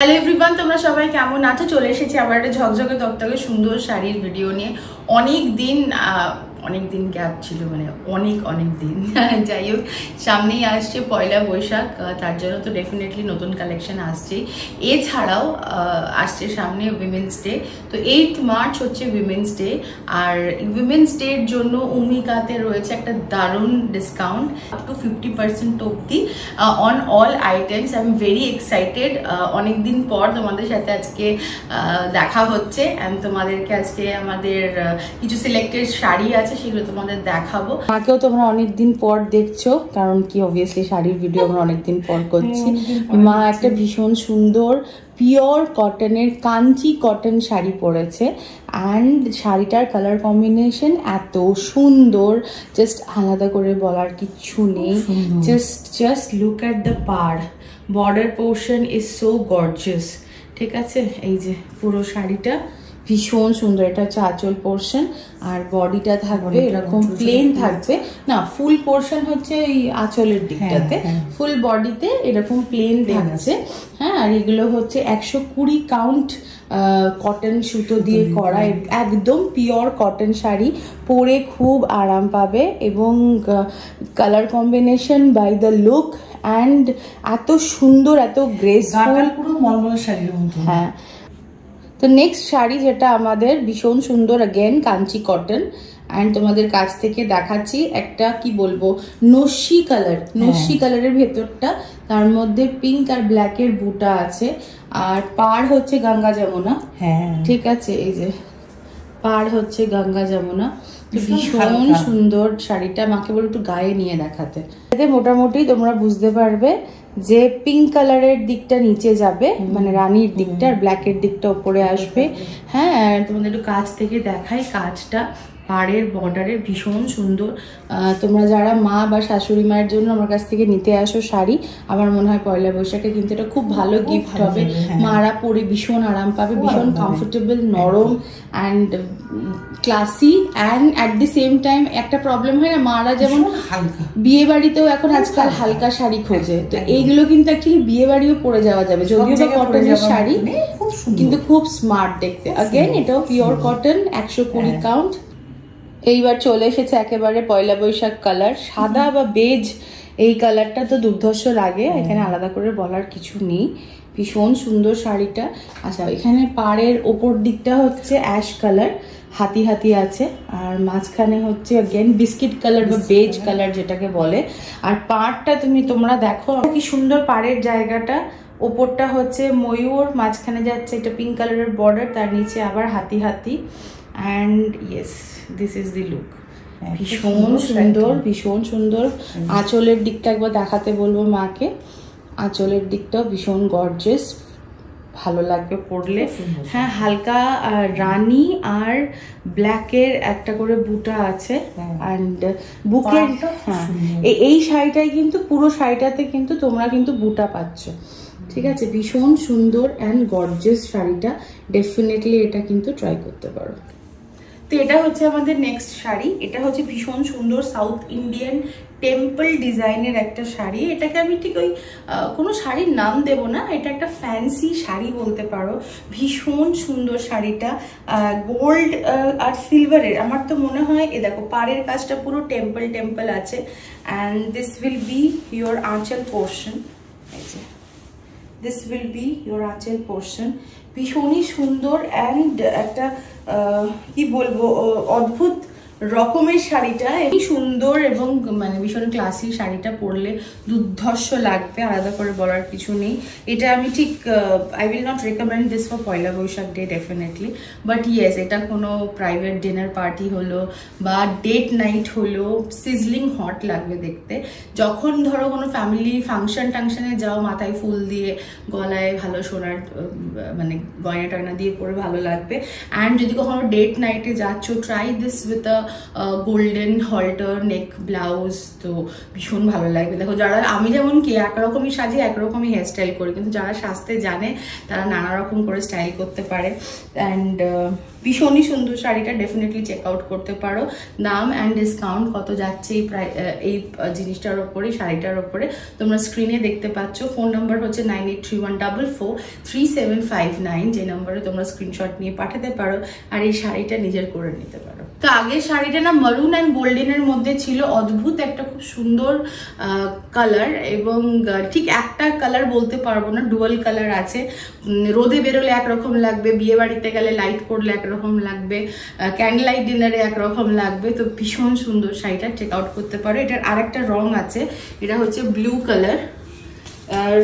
Hello everyone, তোমরা সবাই কেমন আছো? চলে এসেছি আবার একটা ঝকঝকে তকতকে সুন্দর শাড়ির ভিডিও নিয়ে। অনেক দিন গ্যাপ ছিল, মানে অনেক দিন। যাই হোক, সামনেই আসছে পয়লা বৈশাখ, তার জন্য তো ডেফিনেটলি নতুন কালেকশন আসছেই। এছাড়াও আসছে সামনে উইমেন্স ডে। তো 8 মার্চ হচ্ছে উইমেন্স ডে, আর উইমেন্স ডের জন্য উমিকাতে রয়েছে একটা দারুণ ডিসকাউন্ট আপ টু 50% অবধি on all items. I am very excited. অনেকদিন পর তোমাদের সাথে আজকে দেখা হচ্ছে, অ্যান্ড তোমাদেরকে আজকে আমাদের কিছু সিলেক্টেড শাড়ি আছে, সেগুলো তোমাদের দেখাবো। মাকেও তোমরা অনেকদিন পর দেখছো, কারণ কি অবভিয়াসলি শাড়ির ভিডিও আমরা অনেকদিন পর করছি। মা একটা ভীষণ সুন্দর পিওর কটনের কাঞ্চি কটন শাড়ি পরেছে, অ্যান্ড শাড়িটার কালার কম্বিনেশন এত সুন্দর, জাস্ট আলাদা করে বলার কিচ্ছু নেই। জাস্ট লুক অ্যাট দ্য পাড়, border portion is so gorgeous. ঠিক আছে, এই যে পুরো শাড়িটা ভীষণ সুন্দর। এটা হচ্ছে আঁচল পোর্শন, আর বডিটা থাকবে এরকম প্লেন থাকবে না, ফুল পোর্শন হচ্ছে এই আঁচলের দিকটাতে, ফুল বডিতে এরকম প্লেন থাকছে। হ্যাঁ, আর এগুলো হচ্ছে 120 কাউন্ট কটন সুতো দিয়ে করা, একদম পিওর কটন শাড়ি। পরে খুব আরাম পাবে, এবং colour combination by the look and এত সুন্দর, এত গ্রেসফুল, পুরো মলমল শাড়ির মতো। হ্যাঁ, তো নেক্সট শাড়ি যেটা আমাদের ভীষণ সুন্দর, अगेन কাঞ্চি কটন, অ্যান্ড তোমাদের কাছ থেকে দেখাচ্ছি একটা কি বলবো নস্যি কালার, নস্যি কালারের ভেতরটা, তার মধ্যে পিঙ্ক আর ব্ল্যাকের বুটা আছে, আর পাড় হচ্ছে গঙ্গা যমুনা। হ্যাঁ, ঠিক আছে, এই যে পাড় হচ্ছে গঙ্গা যমুনা। ভীষণ সুন্দর শাড়িটা। মাকে বলে একটু গায়ে নিয়ে দেখাতে, এতে মোটামুটি তোমরা বুঝতে পারবে যে পিঙ্ক কালারের দিকটা নিচে যাবে, মানে রানীর দিকটা, আর ব্ল্যাকের দিকটা উপরে আসবে। হ্যাঁ, তোমাদের একটু কাছ থেকে দেখাই কাজটা, পাড়ের বর্ডারে ভীষণ সুন্দর। তোমরা যারা মা বা শাশুড়ি মায়ের জন্য আমার কাছ থেকে নিতে আসো শাড়ি, আমার মনে হয় পয়লা বৈশাখে কিন্তু এটা খুব ভালো গিফট হবে। মারা পরে ভীষণ আরাম পাবে, ভীষণ কমফোর্টেবল, নরম and classy, and at the same time একটা প্রবলেম হয় না, মারা যেমন বিয়ে বাড়িতেও এখন আজকাল হালকা শাড়ি খোঁজে, তো এইগুলো কিন্তু অ্যাকচুয়ালি বিয়ে বাড়িও পরে যাওয়া যাবে, যদিও বা কটনের শাড়ি, কিন্তু খুব স্মার্ট দেখতে। अगेन এটাও পিওর কটন, 120 কাউন্ট। এইবার চলে এসেছে একেবারে পয়লা বৈশাখ কালার, সাদা বা বেজ, এই কালারটা তো দুর্ধর্ষ লাগে, এখানে আলাদা করে বলার কিছু নেই। ভীষণ সুন্দর শাড়িটা। আচ্ছা, এখানে পাড়ের ওপর দিকটা হচ্ছে অ্যাশ কালার, হাতি হাতি আছে, আর মাঝখানে হচ্ছে अगेन বিস্কিট কালার বা বেজ কালার যেটাকে বলে। আর পাড়টা তোমরা দেখো কি সুন্দর, পাড়ের জায়গাটা ওপরটা হচ্ছে ময়ূর, মাঝখানে যাচ্ছে এটা পিঙ্ক কালারের বর্ডার, তার নিচে আবার হাতি হাতি, and yes this is the look. ভীষণ সুন্দর, ভীষণ সুন্দর। আঁচলের দিকটা একবার দেখাতে বলবো মাকে, আঁচলের দিকটাও ভীষণ গর্জিয়াস, ভালো লাগবে পরলে। হ্যাঁ, হালকা রানী আর ব্ল্যাকের একটা করে বুটা আছে, অ্যান্ড বুকের, হ্যাঁ এই শাড়িটাই কিন্তু পুরো শাড়িটাতে কিন্তু তোমরা কিন্তু বুটা পাচ্ছ। ঠিক আছে, ভীষণ সুন্দর অ্যান্ড গর্জিয়াস শাড়িটা, ডেফিনেটলি এটা কিন্তু ট্রাই করতে পারো। তো এটা হচ্ছে আমাদের নেক্সট শাড়ি। এটা হচ্ছে ভীষণ সুন্দর সাউথ ইন্ডিয়ান টেম্পল ডিজাইনের একটা শাড়ি। এটাকে আমি ঠিক ওই কোনো শাড়ির নাম দেব না, এটা একটা ফ্যান্সি শাড়ি বলতে পারো। ভীষণ সুন্দর শাড়িটা, গোল্ড আর সিলভারের, আমার তো মনে হয় এ দেখো পাড়ের কাজটা পুরো টেম্পল টেম্পল আছে, and this will be your আঁচল পোর্শন। এই যে দিস উইল বি ইয়োর আঁচল পোর্শন। ভীষণই সুন্দর অ্যান্ড একটা কি বলবো অদ্ভুত রকমের শাড়িটা, এই সুন্দর এবং মানে ভীষণ ক্লাসি। শাড়িটা পরলে দুর্ধর্ষ লাগবে, আলাদা করে বলার কিছু নেই। এটা আমি ঠিক I will not recommend this for Poila Boishakh day definitely, but yes এটা কোনো প্রাইভেট ডিনার পার্টি হলো বা ডেট নাইট হলো, সিজলিং হট লাগবে দেখতে। যখন ধরো কোনো ফ্যামিলি ফাংশন টাংশনে যাও, মাথায় ফুল দিয়ে, গলায় ভালো সোনার মানে গয়না টয়না দিয়ে পরে ভালো লাগবে। অ্যান্ড যদি কখনো ডেট নাইটে যাচ্ছ, try this with a golden Holter neck blouse, তো ভীষণ ভালো লাগবে। দেখো যারা, আমি যেমন কি একরকমই সাজি একরকমই হেয়ার স্টাইল করি, কিন্তু যারা সাজতে জানে তারা নানা রকম করে স্টাইল করতে পারে। অ্যান্ড ভীষণই সুন্দর শাড়িটা, ডেফিনেটলি চেক আউট করতে পারো। দাম অ্যান্ড ডিসকাউন্ট কত যাচ্ছে এই জিনিসটার ওপরে, শাড়িটার ওপরে তোমরা স্ক্রিনে দেখতে পাচ্ছ। ফোন নাম্বার হচ্ছে 9831443759, যে নাম্বারে তোমরা স্ক্রিনশট নিয়ে পাঠাতে পারো আর এই শাড়িটা নিজের করে নিতে পারো। তো আগের শাড়িটা না মারুন অ্যান্ড গোল্ডেনের মধ্যে ছিল, অদ্ভুত একটা খুব সুন্দর কালার, এবং ঠিক একটা কালার বলতে পারবো না, ডুয়াল কালার আছে। রোদে বেরোলে একরকম লাগবে, বিয়ে বাড়িতে গেলে লাইট পড়লে একরকম লাগবে, ক্যান্ডেল লাইট ডিনারে একরকম লাগবে। তো ভীষণ সুন্দর শাড়িটা, চেক আউট করতে পারো। এটার আরেকটা রং আছে, এটা হচ্ছে ব্লু কালার আর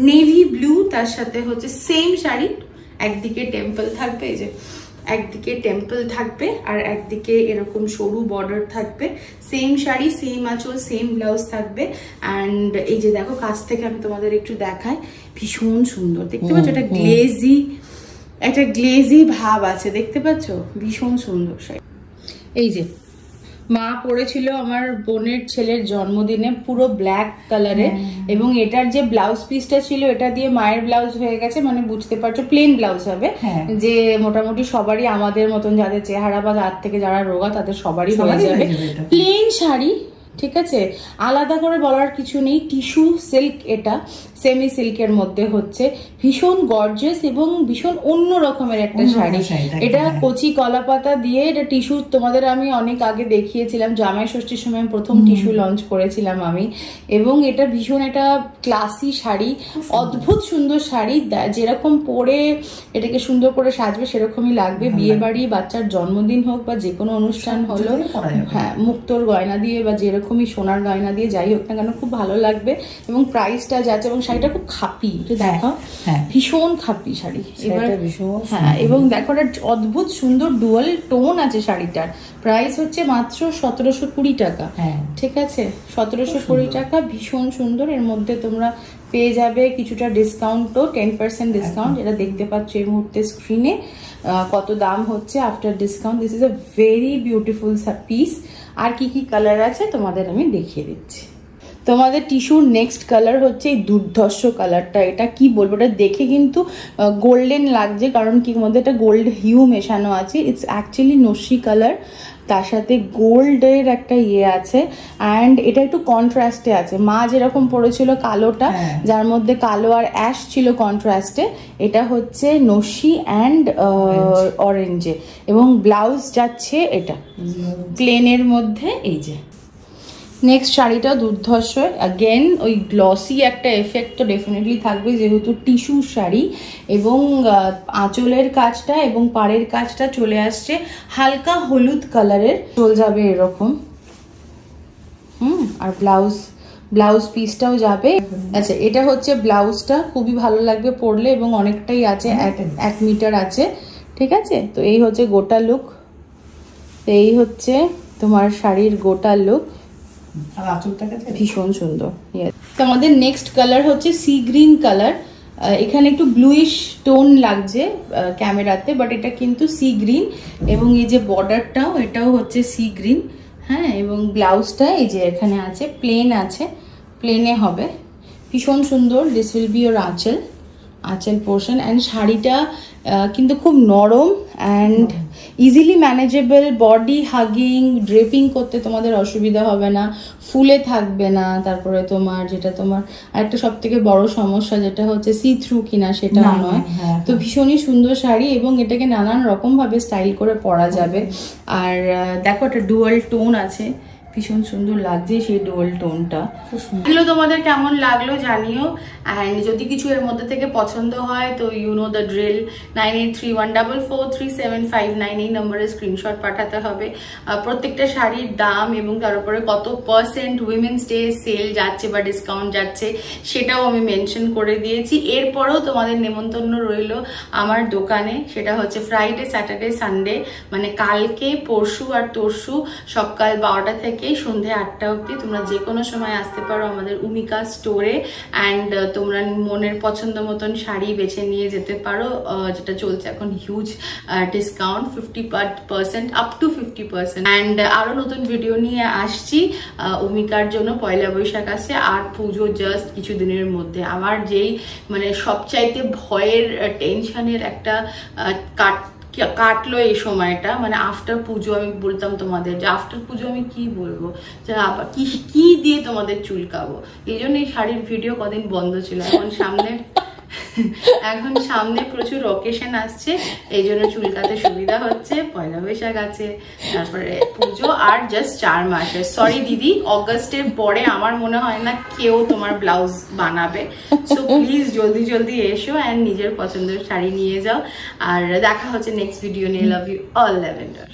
নেভি ব্লু, তার সাথে হচ্ছে সেম শাড়ি, একদিকে টেম্পল থাকবে, এই যে একদিকে টেম্পল থাকবে আর একদিকে এরকম সরু বর্ডার থাকবে। সেম শাড়ি, সেম আঁচল, সেম ব্লাউজ থাকবে। অ্যান্ড এই যে দেখো কাছ থেকে আমি তোমাদের একটু দেখাই, ভীষণ সুন্দর দেখতে পাচ্ছ, একটা গ্লেজি ভাব আছে, দেখতে পাচ্ছ, ভীষণ সুন্দর শাড়ি। এই যে মা পরেছিল আমার বোনের ছেলের জন্মদিনে, পুরো ব্ল্যাক কালারে, এবং এটার যে ব্লাউজ পিসটা ছিল এটা দিয়ে মায়ের ব্লাউজ হয়ে গেছে, মানে বুঝতে পারছো প্লেন ব্লাউজ হবে, যে মোটামুটি সবারই আমাদের মতন যাদের চেহারা বা হাত থেকে যারা রোগা তাদের সবারই হয়ে যাবে। প্লেন শাড়ি, ঠিক আছে, আলাদা করে বলার কিছু নেই। টিস্যু সিল্ক, এটা সেমি সিল্কের মধ্যে হচ্ছে, ভীষণ গর্জিয়াস এবং ভীষণ অন্য রকমের একটা শাড়ি। এটা কচি কলাপাতা দিয়ে, এটা টিস্যু তোমাদের আমি অনেক আগে দেখিয়েছিলাম, জামাই ষষ্ঠীর সময় প্রথম টিস্যু লঞ্চ করেছিলাম আমি, এবং এটা ভীষণ একটা ক্লাসি শাড়ি, অদ্ভুত সুন্দর শাড়ি, যেরকম পরে এটাকে সুন্দর করে সাজবে সেরকমই লাগবে। বিয়ে বাড়ি, বাচ্চার জন্মদিন হোক বা যে কোনো অনুষ্ঠান হলো, হ্যাঁ, মুক্তোর গয়না দিয়ে বা যেরকমই সোনার গয়না দিয়ে যাই হোক না কেন খুব ভালো লাগবে। এবং প্রাইসটা যাচ্ছে, এবং শাড়িটা খুব খাপি, দেখো ভীষণ খাপি শাড়ি এবার, হ্যাঁ, এবং দেখো একটা অদ্ভুত সুন্দর ডুয়াল টোন আছে শাড়িটার। প্রাইস হচ্ছে মাত্র 1720 টাকা, ঠিক আছে, 1720 টাকা, ভীষণ সুন্দর। এর মধ্যে তোমরা পেয়ে যাবে কিছুটা ডিসকাউন্টও, 10% ডিসকাউন্ট, যেটা দেখতে পাচ্ছ এই মুহূর্তে স্ক্রিনে কত দাম হচ্ছে after discount. This is a very beautiful piece. আর কি কি কালার আছে তোমাদের আমি দেখিয়ে দিচ্ছি। তোমাদের টিস্যুর নেক্সট কালার হচ্ছে এই দুর্ধর্ষ কালারটা। এটা কি বলবো, এটা দেখে কিন্তু গোল্ডেন লাগছে, কারণ কি মধ্যে একটা গোল্ড হিউ মেশানো আছে। ইটস অ্যাকচুয়ালি নস্যি কালার, তার সাথে গোল্ডের একটা ইয়ে আছে, অ্যান্ড এটা একটু কন্ট্রাস্টে আছে। মা যেরকম পরেছিল কালোটা, যার মধ্যে কালো আর অ্যাশ ছিল কন্ট্রাস্টে, এটা হচ্ছে নস্যি অ্যান্ড অরেঞ্জে, এবং ব্লাউজ যাচ্ছে এটা প্লেনের মধ্যে। এই যে নেক্সট শাড়িটা দুর্ধর্ষ, অ্যাগেন ওই গ্লসি একটা এফেক্ট তো ডেফিনেটলি থাকবে যেহেতু টিস্যু শাড়ি, এবং আঁচলের কাজটা এবং পাড়ের কাজটা চলে আসছে হালকা হলুদ কালারের, চলে যাবে এরকম। আর ব্লাউজ পিসটাও যাবে। আচ্ছা, এটা হচ্ছে ব্লাউজটা, খুবই ভালো লাগবে পরলে, এবং অনেকটাই আছে, 1 মিটার আছে, ঠিক আছে। তো এই হচ্ছে গোটা লুক, এই হচ্ছে তোমার শাড়ির গোটা লুক, ভীষণ সুন্দর। তো আমাদের নেক্সট কালার হচ্ছে সি গ্রিন কালার। এখানে একটু ব্লুইশ টোন লাগছে ক্যামেরাতে, বাট এটা কিন্তু সি গ্রিন, এবং এই যে বর্ডারটাও এটাও হচ্ছে সি গ্রিন, হ্যাঁ, এবং ব্লাউজটা এই যে এখানে আছে, প্লেন আছে, প্লেনে হবে, ভীষণ সুন্দর। দিস উইল বি ওর আঁচল পোর্শন। অ্যান্ড শাড়িটা কিন্তু খুব নরম and easily manageable, body hugging, draping করতে তোমাদের অসুবিধা হবে না, ফুলে থাকবে না। তারপরে তোমার যেটা তোমার আরেকটা সব থেকে বড় সমস্যা যেটা হচ্ছে সি থ্রু কিনা, সেটা নয়। তো ভীষণই সুন্দর শাড়ি, এবং এটাকে নানান রকম ভাবে স্টাইল করে পরা যাবে। আর দেখো একটা ডুয়াল টোন আছে, ভীষণ সুন্দর লাগছে সেই ডুয়াল টোনটা। এগুলো তোমাদের কেমন লাগলো জানিও। অ্যান্ড যদি কিছু এর মধ্যে থেকে পছন্দ হয় তো ইউ নো দ্য ড্রিল, 9831443759 এই নম্বরে স্ক্রিনশট পাঠাতে হবে। প্রত্যেকটা শাড়ির দাম এবং তার উপরে কত % উইমেন্স ডে সেল যাচ্ছে বা ডিসকাউন্ট যাচ্ছে সেটাও আমি মেনশন করে দিয়েছি। এরপরেও তোমাদের নেমন্তন্ন রইল আমার দোকানে, সেটা হচ্ছে ফ্রাইডে, স্যাটারডে, সানডে, মানে কালকে, পরশু আর তরশু সকাল 12টা থেকে থেকে সন্ধ্যে 8টা অবধি। তোমরা যে কোনো সময় আসতে পারো আমাদের উমিকা স্টোরে, অ্যান্ড তোমরা মনের পছন্দ মতন শাড়ি বেছে নিয়ে যেতে পারো, যেটা চলছে এখন huge discount 50% up to 50%। And আরো নতুন ভিডিও নিয়ে আসছি উমিকার জন্য। পয়লা বৈশাখ আসছে আর পুজো জাস্ট কিছুদিনের মধ্যে। আমার যেই মানে সবচাইতে ভয়ের টেনশনের একটা কাটলো এই সময়টা, মানে আফটার পুজো। আমি বলতাম তোমাদের যে আফটার পুজো আমি কি বলবো, যে আবার কি দিয়ে তোমাদের চুলকাবো, এই জন্য এই শাড়ির ভিডিও কদিন বন্ধ ছিল। এখন সামনে প্রচুর অকেশন আসছে, এই জন্য চুলকাতে সুবিধা হচ্ছে। পয়লা বৈশাখ আছে, তারপরে পুজো, আর জাস্ট 4 মাসের। সরি দিদি, অগাস্টের পরে আমার মনে হয় না কেউ তোমার ব্লাউজ বানাবে। সো প্লিজ জলদি জলদি এসো অ্যান্ড নিজের পছন্দের শাড়ি নিয়ে যাও। আর দেখা হচ্ছে নেক্সট ভিডিও নিয়ে। Love you all lavender.